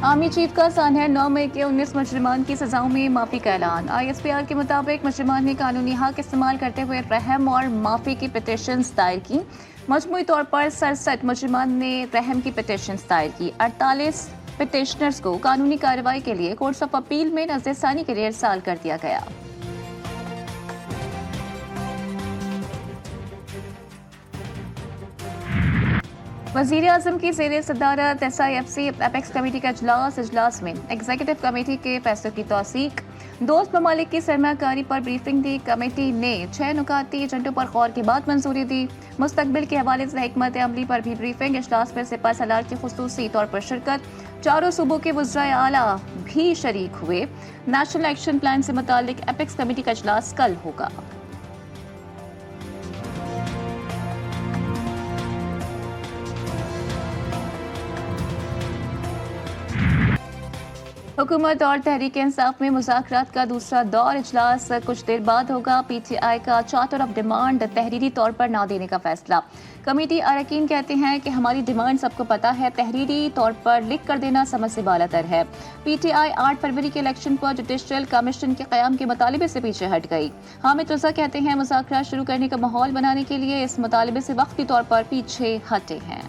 Army chief का सान्हा 9 मई के 19 मुजरिमान की सजाओं में माफी का ऐलान। ISPR के मुताबिक मुजरिमान ने कानूनी हक इस्तेमाल करते हुए रहम और माफी की पिटीशंस दायर की। मजमूई तौर पर 67 मुजरिमान ने रहम की पिटीशंस दायर की। 48 पिटीशनर्स को कानूनी कार्रवाई के लिए कोर्ट्स ऑफ अपील में नजरसानी के लिए इरसाल कर दिया गया। वज़ीर आज़म की ज़ेर सदारत SIFC एपेक्स कमेटी का इजलास में एग्जीक्यूटिव कमेटी के फैसलों की तौसीक। दोस्त ममालिक की सरमाकारी पर ब्रीफिंग दी। कमेटी ने 6 नुकाती एजेंडों पर गौर के बाद मंजूरी दी। मुस्तकबिल के हवाले से हिकमत अमली पर भी ब्रीफिंग। इजलास में सिपा सलार की खुसूसी तौर पर शिरकत। चारों सूबों के वज़राए आला भी शरीक हुए। नेशनल एक्शन प्लान से मुतालिक एपेक्स कमेटी का इजलास कल होगा। हुकूमत और तहरीक इंसाफ में मुज़ाकरात का दूसरा दौर। इजलास कुछ देर बाद होगा। PTI का चार्टर ऑफ डिमांड तहरीरी तौर पर ना देने का फैसला। कमेटी अरकान कहते हैं कि हमारी डिमांड सबको पता है, तहरीरी तौर पर लिख कर देना समझ से बालातर है। PTI 8 फरवरी के इलेक्शन पर जुडिशल कमीशन के क़याम के मुतालिबे से पीछे हट गई। हामिद रजा कहते हैं मुज़ाकरात शुरू करने का माहौल बनाने के लिए इस मुतालिबे से वक्ती तौर पर पीछे हटे हैं।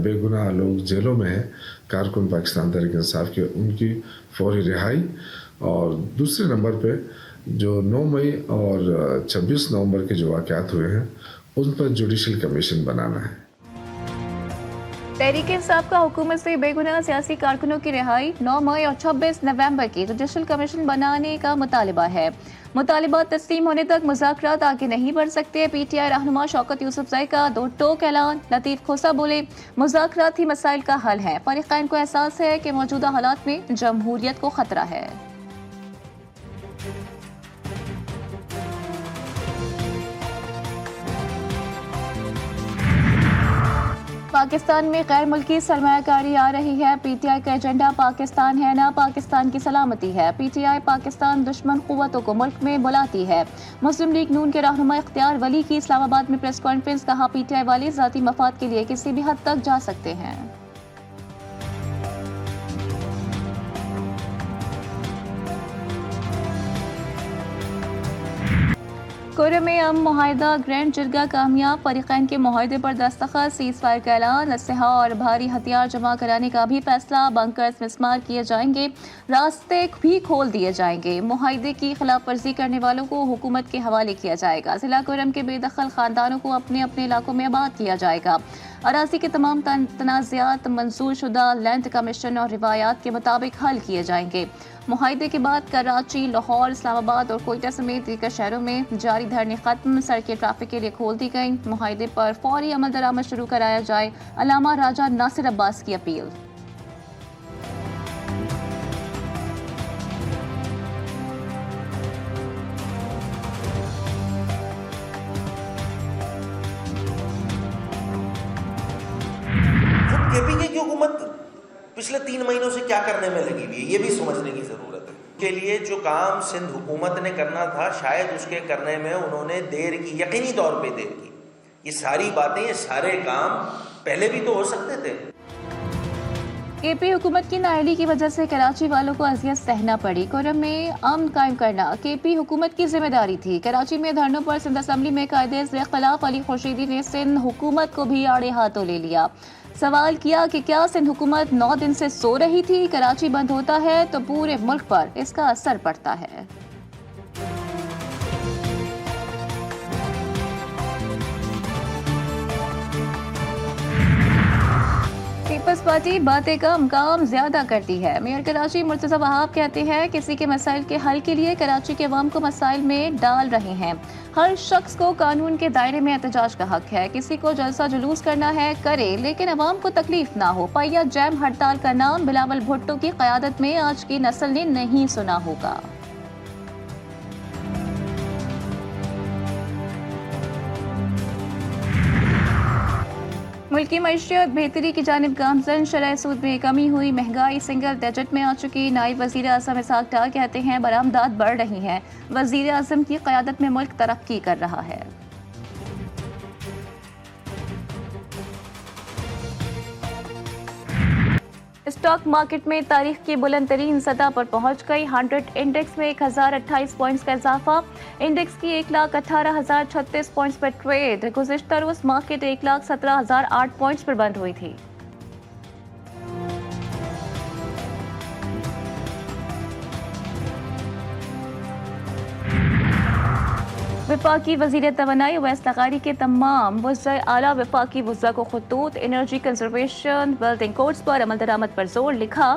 बेगुनाह लोग जेलों में हैं, कारकुन पाकिस्तान तहरीक इंसाफ के, उनकी फौरी रिहाई। और दूसरे नंबर पे जो 9 मई और 26 नवंबर के जो वाक़यात हुए हैं उन पर जुडिशल कमीशन बनाना है। तहरीक इंसाफ का हुकूमत से बेगुनाह सियासी कारकुनों की रिहाई 9 मई और 26 नवंबर की जुडिशल कमीशन बनाने का मुतालिबा है। मुतालिबा तस्लीम होने तक मुज़ाकरात आगे नहीं बढ़ सकते। PTI रहनुमा शौकत यूसुफजई का दो टोक ऐलान। लतीफ़ खोसा बोले मुज़ाकरात ही मसाइल का हल है। फ़रीक़ैन को एहसास है कि मौजूदा हालात में जमहूरियत को खतरा है। पाकिस्तान में गैर मुल्की सरमायाकारी आ रही है। PTI का एजेंडा पाकिस्तान है ना पाकिस्तान की सलामती है। PTI पाकिस्तान दुश्मन कुव्वतों को मुल्क में बुलाती है। मुस्लिम लीग नून के रहनुमा इख्तियार वली की इस्लामाबाद में प्रेस कॉन्फ्रेंस। कहा PTI वाले ज़ाती मफाद के लिए किसी भी हद तक जा सकते हैं। कुर्रम मुआहिदा ग्रैंड जिरगा कामयाब। फरीक़ैन के मुआहिदे पर दस्तखत। सीज़ फायर का ऐलान। असलहा और भारी हथियार जमा कराने का भी फैसला। बंकर्स मिसमार किए जाएंगे, रास्ते भी खोल दिए जाएंगे। मुआहिदे की खिलाफ वर्जी करने वालों को हुकूमत के हवाले किया जाएगा। जिला कुर्रम के बेदखल खानदानों को अपने अपने इलाकों में आबाद किया जाएगा। अराजी के तमाम तनाज़ात मंजूर शुदा लैंड कमीशन और रिवायात के मुताबिक हल किए जाएंगे। मुआहिदे के बाद कराची, लाहौर, इस्लामाबाद और कोयटा समेत दीगर शहरों में जारी धरने खत्म। सड़कें ट्रैफिक के लिए खोल दी गई। मुआहिदे पर फौरी अमल दरामद शुरू कराया जाए। अल्लामा राजा नासिर अब्बास की अपील। KPK की हुकूमत पिछले 3 महीनों से क्या करने में लगी हुई है, ये भी समझने की जरूरत है। के लिए जो काम सिंध हुकूमत ने करना था, शायद उसके करने में उन्होंने देर की, यकीनी तौर पे देर की। ये सारी बातें, ये सारे काम पहले भी तो हो सकते थे। KP हुकूमत की नाअहली की वजह से कराची वालों को अजियत सहना पड़ी। कुर्रम में अमन कायम करना KP हुकूमत की जिम्मेदारी थी। कराची में धरनों पर सिंध असम्बली में कायदे के खिलाफ अली खुर्शीदी ने सिंध हुकूमत को भी आड़े हाथों ले लिया। सवाल किया कि क्या सिंध हुकूमत 9 दिन से सो रही थी? कराची बंद होता है तो पूरे मुल्क पर इसका असर पड़ता है। पीपल्स पार्टी बातें कम काम ज्यादा करती है। मेयर कराची मुर्तज़ा वहाब कहते हैं किसी के मसाइल के हल के लिए कराची के अवाम को मसाइल में डाल रहे हैं। हर शख्स को कानून के दायरे में एहतजाज का हक है। किसी को जलसा जुलूस करना है करे, लेकिन अवाम को तकलीफ ना हो। पहिया जैम हड़ताल का नाम बिलावल भुट्टो की क़यादत में आज की नस्ल ने नहीं सुना होगा। मुल्क की मईशत बेहतरी की जानिब गामजन, शरह सूद में कमी हुई, महंगाई सिंगल डिजिट में आ चुकी। नायब वज़ीर आज़म इसहाक डार कहते हैं बरामदात बढ़ रही हैं, वज़ीर आज़म की क़यादत में मुल्क तरक्की कर रहा है। स्टॉक मार्केट में तारीख की बुलंद तरीन सतह पर पहुंच गई। 100 इंडेक्स में 1028 पॉइंट्स का इजाफा। इंडेक्स की 1,18,036 पॉइंट्स पर ट्रेड। गुज़िश्ता रोज मार्केट 1,17,008 पॉइंट्स पर बंद हुई थी। वफाकी वज़ीर तवानाई अवैस लगारी के तमाम वज़राए आला वफाकी वज़रा को खतूत एनर्जी कंजर्वेशन बिल्डिंग कोड्स पर अमल दरामद पर जोर। लिखा,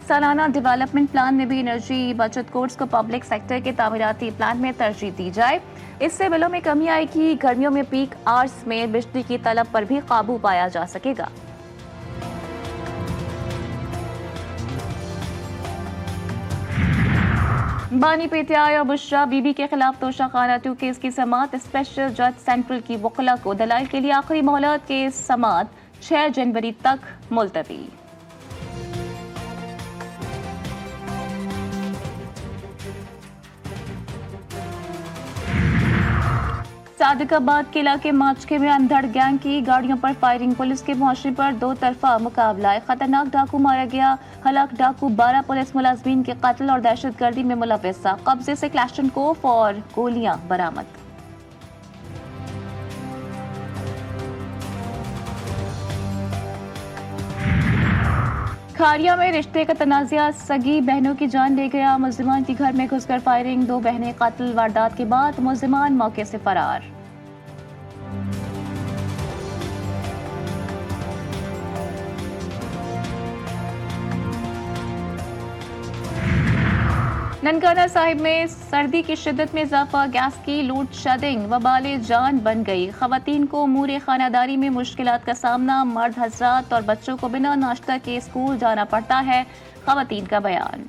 सालाना डेवलपमेंट प्लान में भी एनर्जी बचत कोड्स को पब्लिक सेक्टर के तामीराती प्लान में तरजीह दी जाए। इससे बिलों में कमी आएगी। गर्मियों में पीक आवर्स में बिजली की तलब पर भी काबू पाया जा सकेगा। बानी पीटीआई और बुशरा बीबी के खिलाफ तोशाखाना 2 केस की समाअत। स्पेशल जज सेंट्रल की वकला को दलाइल के लिए आखिरी मोहलत। केस समाअत 6 जनवरी तक मुलतवी। सादिकाबाद के इलाके माचके में अंधड़ गैंग की गाड़ियों पर फायरिंग। पुलिस के पहुंचने पर दो तरफा मुकाबला। खतरनाक डाकू मारा गया। हलाक डाकू 12 पुलिस मुलाजमीन के कत्ल और दहशतगर्दी में मुलव्वस। कब्जे से क्लैशनकोफ और गोलियां बरामद। खारिया में रिश्ते का तनाज़ा सगी बहनों की जान ले गया। मुल्जिमान के घर में घुसकर फायरिंग। 2 बहनें कत्ल। वारदात के बाद मुल्जिमान मौके से फरार। ननकाना साहिब में सर्दी की शिद्दत में इजाफा। गैस की लोड शेडिंग वबाले जान बन गई। खवातीन को उमूर खानादारी में मुश्किलात का सामना। मर्द हज़रात और बच्चों को बिना नाश्ता के स्कूल जाना पड़ता है। खवातीन का बयान।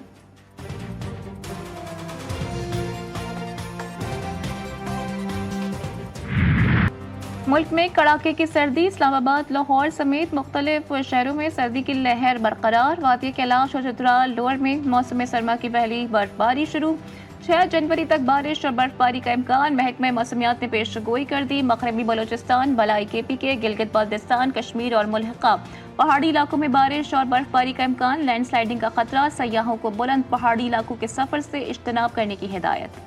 मुल्क में कड़ाके की सर्दी। इस्लामाबाद, लाहौर समेत मुख्तलिफ शहरों में सर्दी की लहर बरकरार। वादिया कैलाश और चतरा लोअर में मौसम सरमा की पहली बर्फबारी शुरू। 6 जनवरी तक बारिश और बर्फबारी का इम्कान। महकमा मौसमियात ने पेशगोई कर दी। मगरबी बलोचिस्तान, बलाई KPK, गिलगित बाल्टिस्तान, कश्मीर और मुल्हिका पहाड़ी इलाकों में बारिश और बर्फबारी का इम्कान। लैंडस्लाइडिंग का खतरा। सयाहों को बुलंद पहाड़ी इलाकों के सफर से इज्तनाब करने की हिदायत।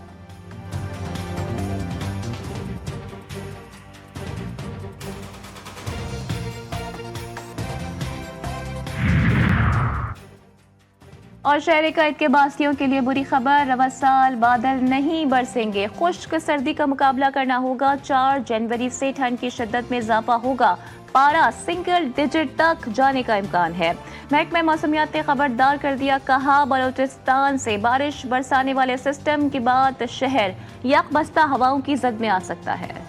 और शहर का के बासियों के लिए बुरी खबर। रवा साल बादल नहीं बरसेंगे। खुश्क सर्दी का मुकाबला करना होगा। 4 जनवरी से ठंड की शिद्दत में इजाफा होगा। पारा सिंगल डिजिट तक जाने का इम्कान है। महकमा मौसमियात ने खबरदार कर दिया। कहा, बलोचिस्तान से बारिश बरसाने वाले सिस्टम के बाद शहर यकबस्ता हवाओं की जद में आ सकता है।